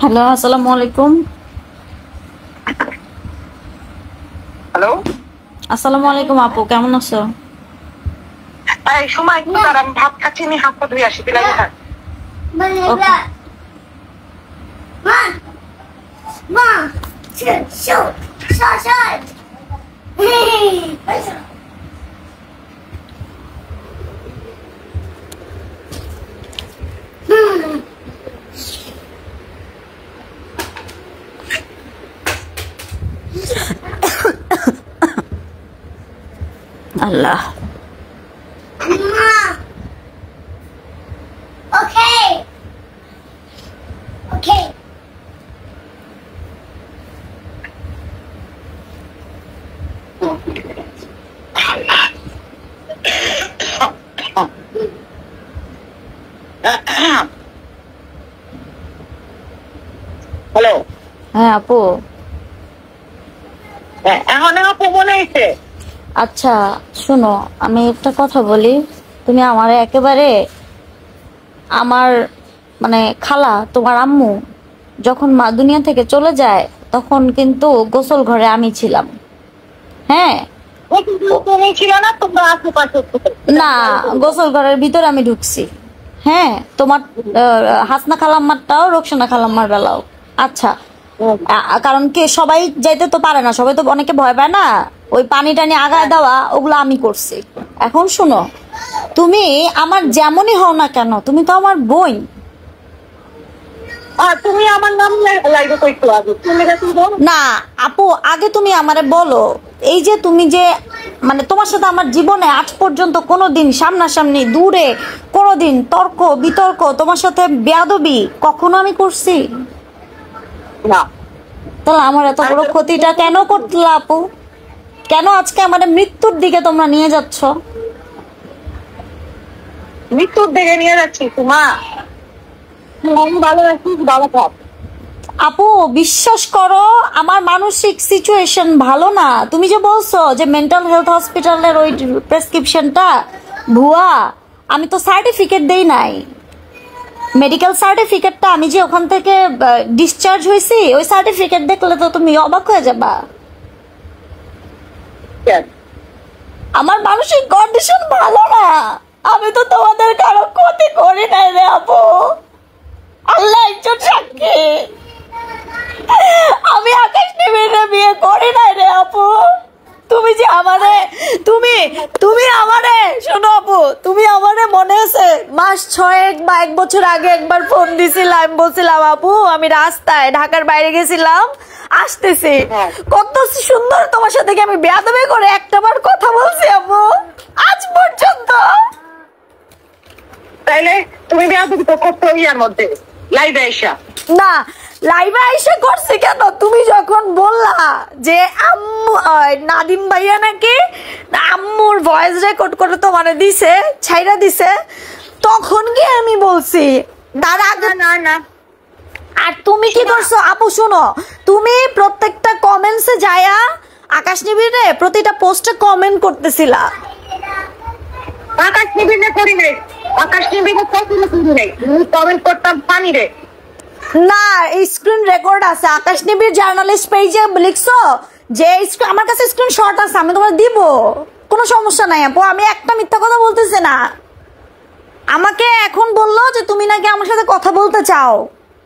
Hello, আসসালামু আলাইকুম। Hello, আসসালামু আলাইকুম আপু, কেমন আছো? এই সময় একটু দাঁড়া, আমি ভাত খাচ্ছি, আমি হাত পা ধুয়ে আসি, বিলাইতে থাক। ওকে। আল্লাহ, Okay. Okay. হ্যালো, হ্যাঁ আপু। এখন আপু মনে হয়েছে? আচ্ছা শোনো, আমি একটা কথা বলি। তুমি আমার একেবারে আমার মানে খালা, তোমার আম্মু যখন মা দুনিয়া থেকে চলে যায় তখন কিন্তু গোসল ঘরে আমি ছিলাম। হ্যাঁ, তুমি ছিল না, তোমরা আশেপাশে ছিলে। না, গোসল ঘরের ভিতরে আমি ঢুকছি। হ্যাঁ, তোমার হাসনা খালাম্মারটাও, রোকসানা খালাম্মার বেলাও। আচ্ছা, কারণ কি সবাই যাইতে তো পারে না, সবাই তো অনেকে ভয় পায় না, ওই পানি টানি আগায় দেওয়া ওগুলো আমি করছি। এখন শুনো, তুমি আমার যেমনই হও না কেন, তুমি তো আমার বোন। তুমি আমার নাম লাইবে কইতো আগে, তুমি গেছো বল না আপু, আগে তুমি আমারে বলো, এই যে তুমি যে মানে তোমার সাথে আমার জীবনে আজ পর্যন্ত কোনোদিন সামনাসামনি দূরে কোনোদিন তর্ক বিতর্ক, তোমার সাথে বেয়াদবি কখনো আমি করছি? না। তাহলে আমার এত বড় ক্ষতিটা কেন করলা আপু? কেন আজকে আমার মৃত্যুর দিকে তোমরা নিয়ে যাচ্ছ? মৃত্যুর দিকে নিয়ে যাচ্ছি তোমা, আমি ভালো আছি, ভালো থাক। আপু বিশ্বাস করো, আমার মানসিক সিচুয়েশন ভালো না। তুমি যে বলছো যে মেন্টাল হেলথ হসপিটালের ওই প্রেসক্রিপশনটা ভুয়া, আমি তো সার্টিফিকেট দেই নাই। মেডিকেল সার্টিফিকেটটা আমি যে ওখান থেকে ডিসচার্জ হয়েছি, ওই সার্টিফিকেট দেখলে তো তুমি অবাক হয়ে যাবা। আমার মানসিক কন্ডিশন ভালো না। আমি তো তোমাদের কারো ক্ষতি করি নাই রে আপু, আল্লাহ একজন সাক্ষী। আমি আকাশ নিবিড়ে বিয়ে করি নাই রে আপু। তুমি যে আমারে তুমি তুমি আমারে শোনো আপু, তুমি আমারে মনে আছে মাস 6 বা 1 বছর আগে একবার ফোন দিছিলাম, বলছিলাম আপু আমি রাস্তায় ঢাকার বাইরে গেছিলাম, আসতেছি। কত সুন্দর তোমার সাথে কি আমি বেয়াদবি করে একটাবার কথা বলছি আপু আজ পর্যন্ত? তাইলে তুমি বেয়াদবি তো করতে ইয়ার মধ্যে লাইভে আইসা। না, লাইভে আইসা করছি কেন? তুমি যখন বললা যে আম্মু নাদিম ভাইয়া নাকি আম্মুর ভয়েস রেকর্ড করে তোমার দিছে, ছাইরা দিছে, তখন কি আমি বলছি তার আগে? না না, আর তুমি কি করছো আপু? শুনো, তুমি প্রত্যেকটা কমেন্টসে যায়া আকাশ নিবিড়ে প্রতিটা পোস্টে কমেন্ট করতেছিলা। আকাশ নিবিড়ে করি নাই, আকাশ নিবিড়ে কখনো করি নাই, কমেন্ট করতাম পানি রে। না, স্ক্রিন রেকর্ড আছে, আকাশ নিবিড় জার্নালিস্ট পেজে লিখছো যে আমার কাছে স্ক্রিনশট আছে, আমি তোমার দিব, কোনো সমস্যা নাই আপু, আমি একটা মিথ্যা কথা বলতেছি না। আমাকে এখন বললো যে তুমি নাকি আমার সাথে কথা বলতে চাও,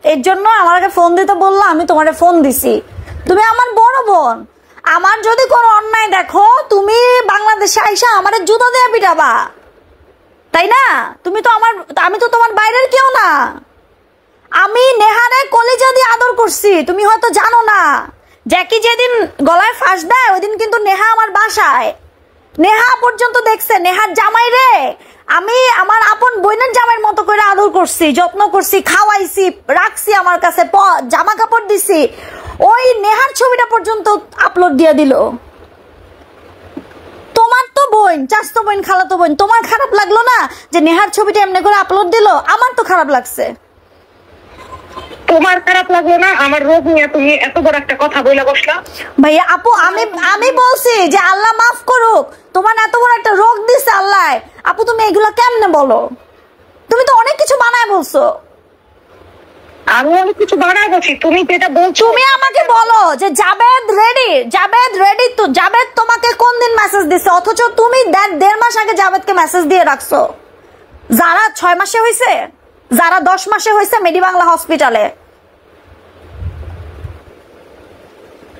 এর জন্য আমাকে ফোন দিতে বললো, আমি তোমারে ফোন দিছি। তুমি আমার বড় বোন, আমার যদি কোনো অন্যায় দেখো তুমি বাংলাদেশে আইসা আমার জুতা দিয়ে পিটাবা, তাই না? তুমি তো আমার, আমি তো তোমার বাইরের কেউ না। আমি নেহারে কলিজা দিয়ে আদর করছি, তুমি হয়তো জানো না। জ্যাকি যেদিন গলায় ফাঁস দেয় ওই দিন কিন্তু নেহা আমার বাসায়, নেহা পর্যন্ত দেখছে। নেহার জামাই রে আমি আমার আপন বোনের জামাইয়ের মতো করে আদর করছি, যত্ন করছি, খাওয়াইছি, রাখছি, আমার কাছে জামা কাপড় দিছি। ওই নেহার ছবিটা পর্যন্ত আপলোড দিয়ে দিল। তোমার তো বোন, চাচতো বোন, খালাতো বোন, তোমার খারাপ লাগলো না যে নেহার ছবিটা এমনি করে আপলোড দিল? আমার তো খারাপ লাগছে। তোমার খারাপ লাগলো না? আমার রোগ নিয়ে তুমি এত বড় একটা কথা বইলা বসলা। ভাইয়া আপু, আমি বলছি যে আল্লাহ মাফ করুক, তোমার এত বড় একটা রোগ দিছে আল্লাহ। আপু তুমি এগুলো কেমনে বলো? তুমি তো অনেক কিছু বানায় বলছো। আমি অনেক কিছু বাড়ায় বলছি, তুমি যেটা বলছো। তুমি আমাকে বলো যে জাবেদ রেডি তো জাবেদ তোমাকে কোন দিন মেসেজ দিছে, অথচ তুমি 1.5 মাস আগে জাবেদকে মেসেজ দিয়ে রাখছো। যারা 6 মাসে হয়েছে, যারা 10 মাসে হয়েছে মেডি বাংলা হসপিটালে।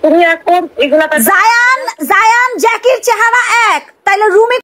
তুমি এখন এগুলা জায়ান জ্যাকির চেহারা এক, তাইলে রুমি